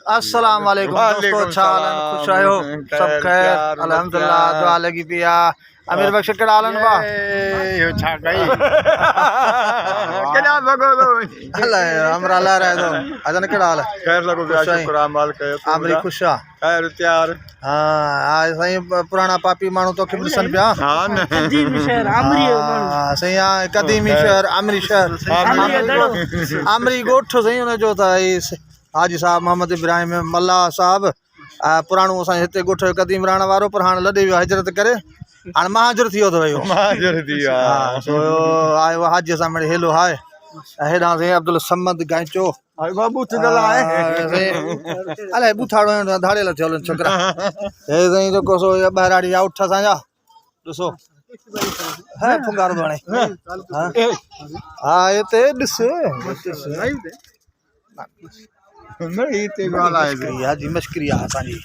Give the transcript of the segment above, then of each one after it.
अस्सलाम वालेकुम दोस्तों, खुश रहो, सब खैर अल्हम्दुलिल्लाह। दुआ लगी पिया अमीर बख्श के डालन बा यो छा गई केना भगो अल्लाह हमरा ला रहे दो अजन के डाल खैर लगो बिया शुक्र अमल के आमरी खुशा खैर त्यार। हां आज सही पुराना पापी मानू तो के सन पिया। हां कदीमी शहर आमरी सही कदीमी शहर आमरी शहर आमरी गोठ सही उन जो था हाजी साहब मोहम्मद इब्राहिम मल्ला साहब पुराणो असां हिते गोठ कदीम रहण वारो पर हाणे लॾे वियो हिजरत करे हाणे महाजर थियो तो वियो महाजर दिया सो आयो हाजी सामने हेलो हाय हेडा से अब्दुल समद गांचो हाय बाबू चगला है अले बुथाड़ो धाड़ेला थियल छोकरा हे सही जो कोसो बहराड़ी आउट साजा दुसो है फुंगार बणे हां एते दिस नहीं ते वाला है हाजी मशकरिया असांजी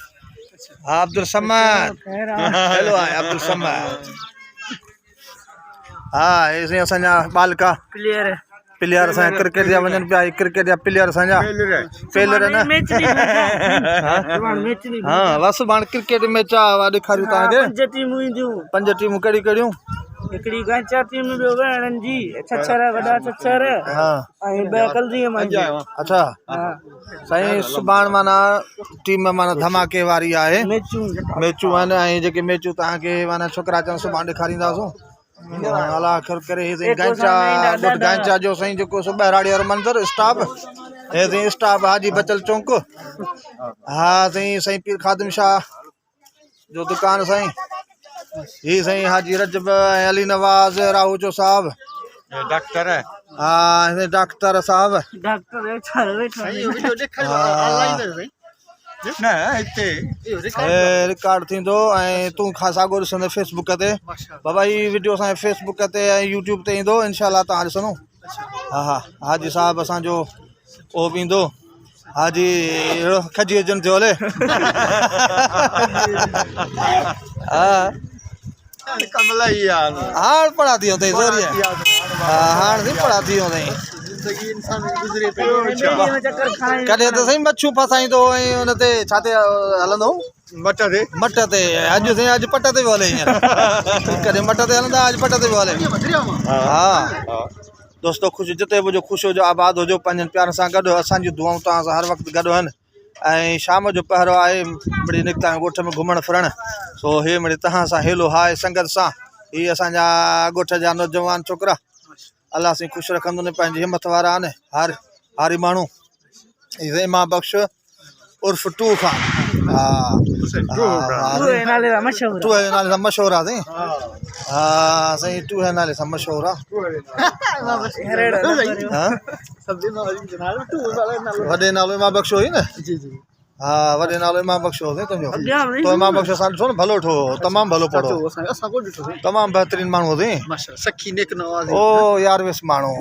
अब्दुल समद हेलो हाय अब्दुल समद हां ऐसे असांजा बालका प्लेयर असां क्रिकेट जा वञनि पिया क्रिकेट जा प्लेयर असांजा फेलर न हां बस बाण क्रिकेट मैच आ ॾेखारियूं तव्हांखे पंज टीमूं कहिड़ियूं कहिड़ियूं हिकड़ी गांचा टीम ॿियो वेणन जी छछर वॾा छछर हां ऐं ॿ कलजी मंजा अच्छा साईं सुभाण माना टीम माना धमाके वारी आहे मैचूं आहिनि ऐं जेके मैचूं तव्हांखे माना छोकिरा चवनि सुभाणे ॾेखारींदासीं अला आख़िर करे हे गांचा जो साईं जेको सो बहराड़ी वारो मंदर स्टाफ हे साईं स्टाफ हाजी बचल चौक हा साईं पीर खादिम शाह जो दुकान साईं ही साईं हाजी रजब अली नवाज राहूचो साहब डॉक्टर है हां डॉक्टर साहब डॉक्टर वीडियो देखो ऑनलाइन ना इते रिकॉर्ड थींदो ऐं तूं खासा गो ॾिसंदे फेसबुक ते बाबा ही वीडियो असांजे फेसबुक ते ऐं यूट्यूब ते ईंदो इंशाल्लाह तव्हां ॾिसंदो हा हा हाजी साहब असांजो उहो बि ईंदो हाजी अहिड़ो खजी अचनि थियो हले हा कमला ही यार हाण पढ़ा थी अथई ज़ोरी हाण थी पढ़ा थी अथई जिंदगी इंसान गुजरे पे कॾहिं त साईं मच्छूं फसाईंदो ऐं हुन ते छा ते हलंदो मट ते अॼु साईं अॼु पट ते पियो हले हींअर कॾहिं मट ते हलंदा अॼु पट ते पियो हले हा दोस्तो ख़ुशि जिते बि हुजो ख़ुशि हुजो आबाद हुजो पंहिंजनि प्यारनि सां गॾु असांजियूं दुआऊं तव्हां सां हर वक़्तु गॾु आहिनि ऐं शाम जो पहिरो आहे मिड़ी निकिता आहियूं ॻोठ में घुमणु फिरणु सो हे मिड़ी तव्हां सां हेलो हाय संगत सां हीअ असांजा ॻोठ जा नौजवान छोकिरा अलाह साईं ख़ुशि रखंदो न पंहिंजी हिमत वारा आहिनि हारी माण्हू इमाम बख्श उर्फ टू खान हा नाले सां मशहूरु आहे साईं हा साईं टू नाले सां मशहूरु आहे वॾे नालो इमाम बख्श हुई न हा वॾे नालो इमाम बख्श हो साईं तुंहिंजो तो इमाम बख्श असां ॾिठो न भलो ठो तमामु भलो पढ़ो तमामु बहितरीनु माण्हू हुई ओ यार विस माण्हू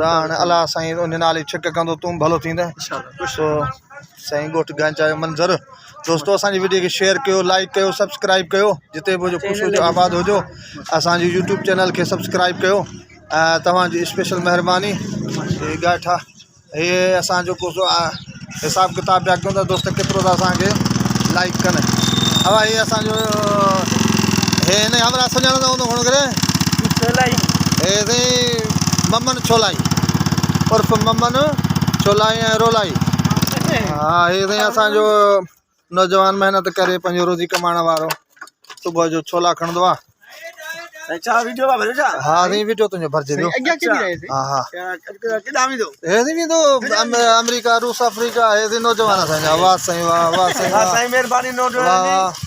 हाणे अलाह साईं उन नाले छिक कंदो तूं भलो थींदे सो साईं ॻोठ गांचा जो मंज़र दोस्तो असांजी वीडियो खे शेयर कयो लाइक कयो सब्सक्राइब कयो जिते बि हुजो ख़ुशि हुजो आबाद हुजो असांजे यूट्यूब चैनल खे सब्सक्राइब कयो ऐं तव्हांजी स्पेशल महिरबानी ॻाठा इहे असांजो को हिसाब किताब पिया कयूं था दोस्त केतिरो था असांखे लाइक कनि हा इहे असांजो हे हिन हमरा सुञाणंदा हूंदो घणो करे हे साईं ममन छोलाई उर्फ ममन छोलाई ऐं रोलाई हा हे साईं असांजो नौजवान महिनत करे पंहिंजो रोज़ी कमाइण वारो सुबुह जो छोला खणंदो आहे हा साईं वीडियो तुंहिंजो भरिजे पियो हा हा हे साईं वेंदो अमेरिका रूस अफ्रीका हे साईं नौजवान असांजा वाह साईं वाह वाह साईं मेहरबानी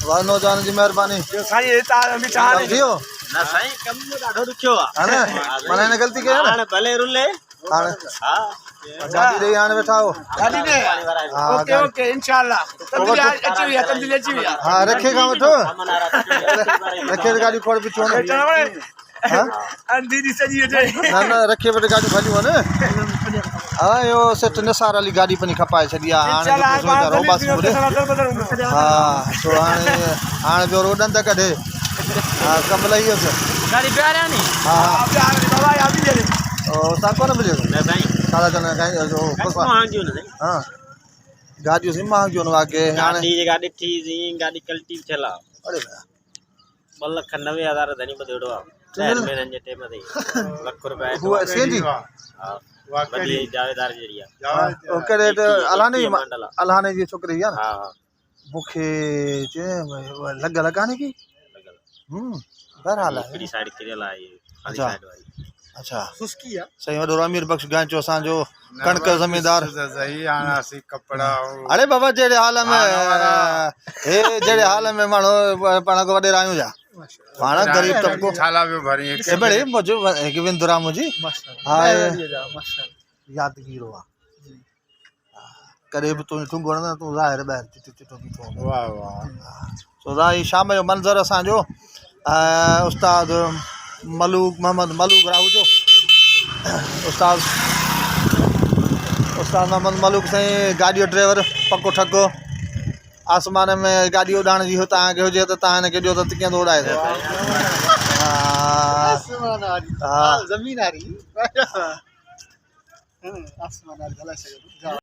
वाह नौजवान जी महिरबानी थियो ना साईं कम ॾाढो ॾुखियो आहे हाणे माना हिन ग़लती कयो न हाणे भले रुले हाणे हा गाॾी ॾेई हाणे वेठा हो ओके इंशाल्लाह अची विया हा रखे खां वठो रखे गाॾी खोड़ बि थियो न न रखे वटि गाॾी भॼियूं आहिनि हा इहो सेठ निसार अली गाॾी पंहिंजी खपाए छॾी आहे हाणे ॿियो रोडनि ते कढे हा कमल ई हुअसि गाड़ी प्यार है नी हाँ बाबा याद ही ओ साको न मिलियो ना साईं सारा जन जो हां जी ना साईं हां गाड़ियों से महांगियों न वाके हाणे गाड़ी गाड़ी थी जी गाड़ी कल्टी चला अरे वाह 2,90,000 धनी बदेड़ो आ शहर में रंजे टेम दे लाख रुपए हुआ सीधी हां बदी जावेदार जरिया ओके रेट अलाने जी छोकरी है ना हां हां मुखे जे लग लगाने की बहरहाल है हिकिड़ी साइड किरियल आहे खाली अच्छा। साइड वारी अच्छा सुस्की है सही वॾो अमीर बख्श गांचो असांजो कणक ज़मींदार सही आना सी कपड़ा अरे बाबा जहिड़े हाल में हे जहिड़े हाल में माण्हू पाण को वॾेरा आहियूं जा पाण गरीब तबको छाला भी भरी ए बड़े मुझे एक बिंदुरा मुझी हाय यादगीर हुआ करे भी तू ठुंगो न तू ज़ाहिर ॿाहिरि चिटो चिटो बीठो वाह वाह सो दाई शाम जो मंज़र असांजो उस्ताद मलूक मोहम्मद मलूक राहू जो उस्ताद मोहम्मद मलूक साईं गाड़ी ड्राइवर पक्को ठको आसमान में गाड़ी उड़ाण जी हो तव्हांखे हुजे त तव्हां हिनखे ॾियो त कीअं थो उड़ाए आसमान आ रही हाँ। जमीन आ रही आसमान आ रही